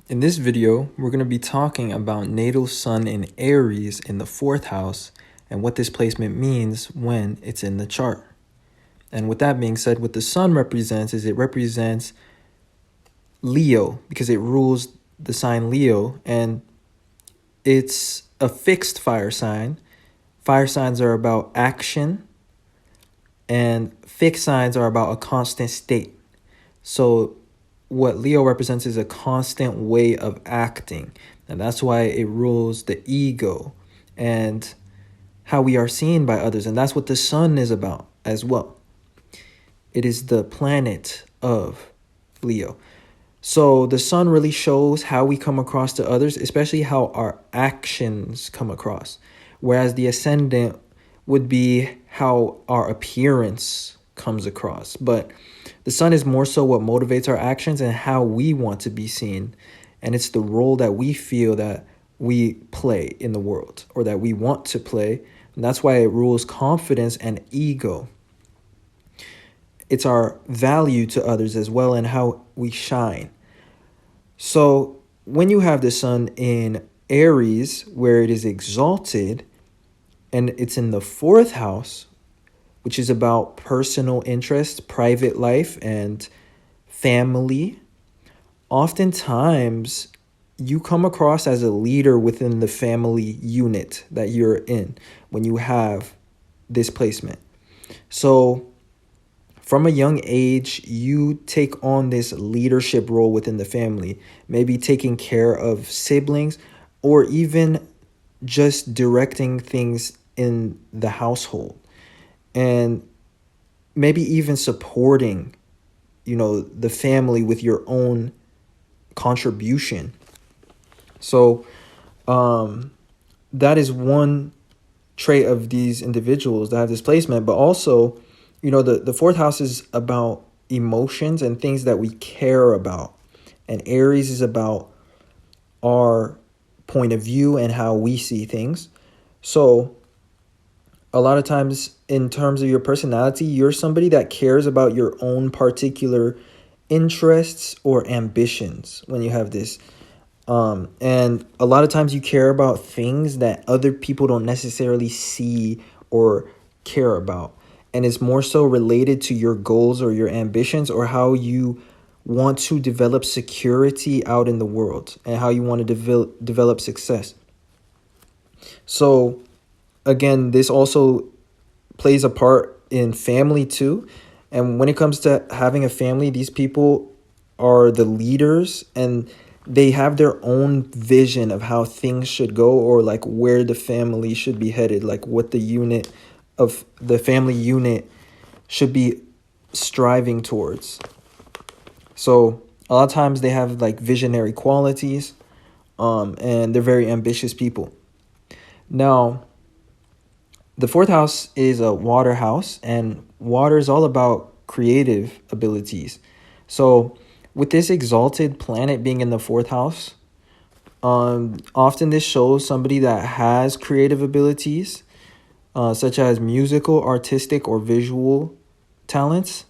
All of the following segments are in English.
In this video, we're going to be talking about natal sun in Aries in the 4th house and what this placement means when it's in the chart. And with that being said, what the sun represents is it represents Leo because it rules the sign Leo, and it's a fixed fire sign. Fire signs are about action, and fixed signs are about a constant state. So what Leo represents is a constant way of acting, and that's why it rules the ego and how we are seen by others, and that's what the sun is about as well. It is the planet of Leo. So the sun really shows how we come across to others, especially how our actions come across, whereas the ascendant would be how our appearance comes across. But the sun is more so what motivates our actions and how we want to be seen. And it's the role that we feel that we play in the world or that we want to play. And that's why it rules confidence and ego. It's our value to others as well and how we shine. So when you have the sun in Aries, where it is exalted, and it's in the 4th house, which is about personal interest, private life, and family, oftentimes you come across as a leader within the family unit that you're in when you have this placement. So from a young age, you take on this leadership role within the family, maybe taking care of siblings or even just directing things in the household. And maybe even supporting, the family with your own contribution. So that is one trait of these individuals that have this placement. But also, the 4th house is about emotions and things that we care about. And Aries is about our point of view and how we see things. So a lot of times in terms of your personality, you're somebody that cares about your own particular interests or ambitions when you have this. And a lot of times you care about things that other people don't necessarily see or care about. And it's more so related to your goals or your ambitions or how you want to develop security out in the world and how you want to develop success. So again, this also plays a part in family too. And when it comes to having a family, these people are the leaders and they have their own vision of how things should go or like where the family should be headed, like what the unit of the family unit should be striving towards. So a lot of times they have like visionary qualities, and they're very ambitious people. Now, the 4th house is a water house, and water is all about creative abilities. So with this exalted planet being in the 4th house, often this shows somebody that has creative abilities, such as musical, artistic, or visual talents.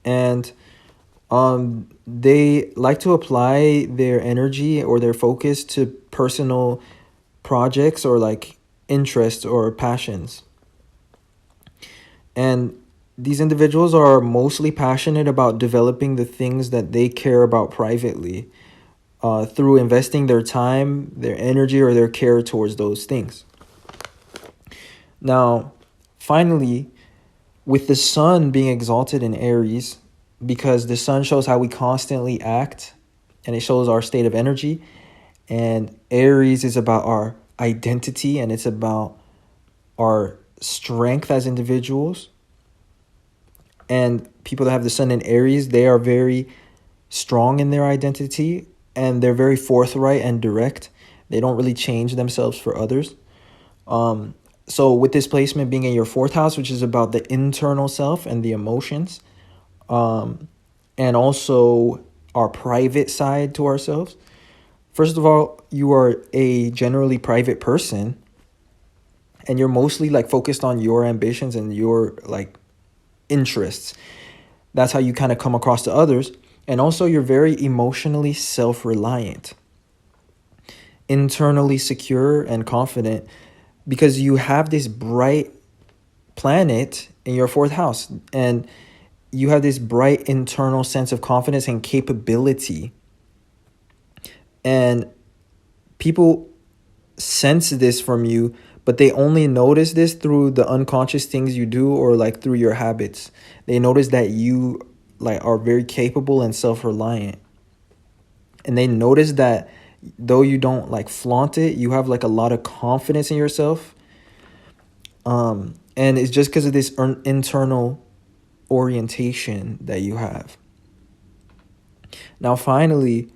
And they like to apply their energy or their focus to personal projects or like interests or passions. And these individuals are mostly passionate about developing the things that they care about privately, through investing their time, their energy, or their care towards those things. Now, finally, with the sun being exalted in Aries, because the sun shows how we constantly act and it shows our state of energy, and Aries is about our identity and it's about our strength as individuals. And people that have the sun in Aries, they are very strong in their identity and they're very forthright and direct. They don't really change themselves for others. So with this placement being in your 4th house, which is about the internal self and the emotions, and also our private side to ourselves. First of all, you are a generally private person and you're mostly like focused on your ambitions and your like interests. That's how you kind of come across to others. And also, you're very emotionally self-reliant, internally secure and confident, because you have this bright planet in your fourth house, and you have this bright internal sense of confidence and capability. And people sense this from you, but they only notice this through the unconscious things you do, or like through your habits. They notice that you like are very capable and self-reliant. And they notice that though you don't like flaunt it, you have like a lot of confidence in yourself. And it's just because of this internal orientation that you have. Now, finally,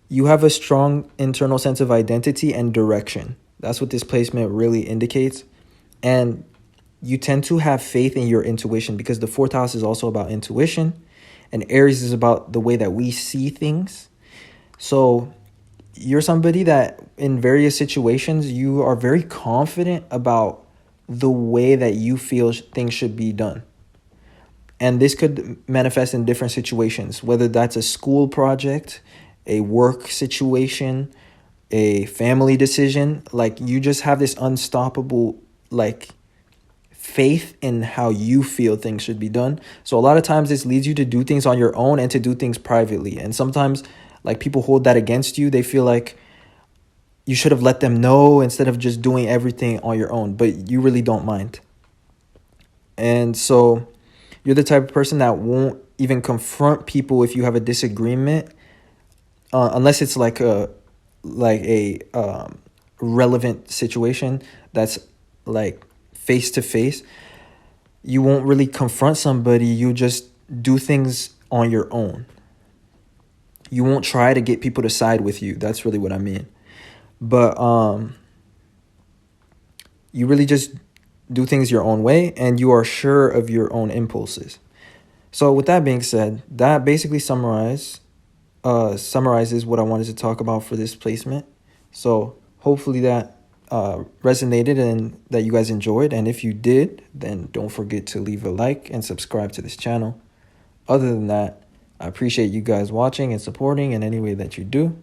you have a strong internal sense of identity and direction. That's what this placement really indicates. And you tend to have faith in your intuition, because the fourth house is also about intuition, and Aries is about the way that we see things. So you're somebody that in various situations, you are very confident about the way that you feel things should be done. And this could manifest in different situations, whether that's a school project, a work situation, a family decision. Like, you just have this unstoppable like faith in how you feel things should be done. So a lot of times this leads you to do things on your own and to do things privately. And sometimes like people hold that against you. They feel like you should have let them know instead of just doing everything on your own, but you really don't mind. And so you're the type of person that won't even confront people if you have a disagreement, unless it's like a relevant situation that's like face to face. You won't really confront somebody. You just do things on your own. You won't try to get people to side with you. That's really what I mean. But you really just do things your own way, and you are sure of your own impulses. So with that being said, that basically summarizes what I wanted to talk about for this placement. So hopefully that resonated and that you guys enjoyed. And if you did, then don't forget to leave a like and subscribe to this channel. Other than that, I appreciate you guys watching and supporting in any way that you do.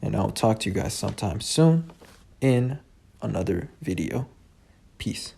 And I'll talk to you guys sometime soon in another video. Peace.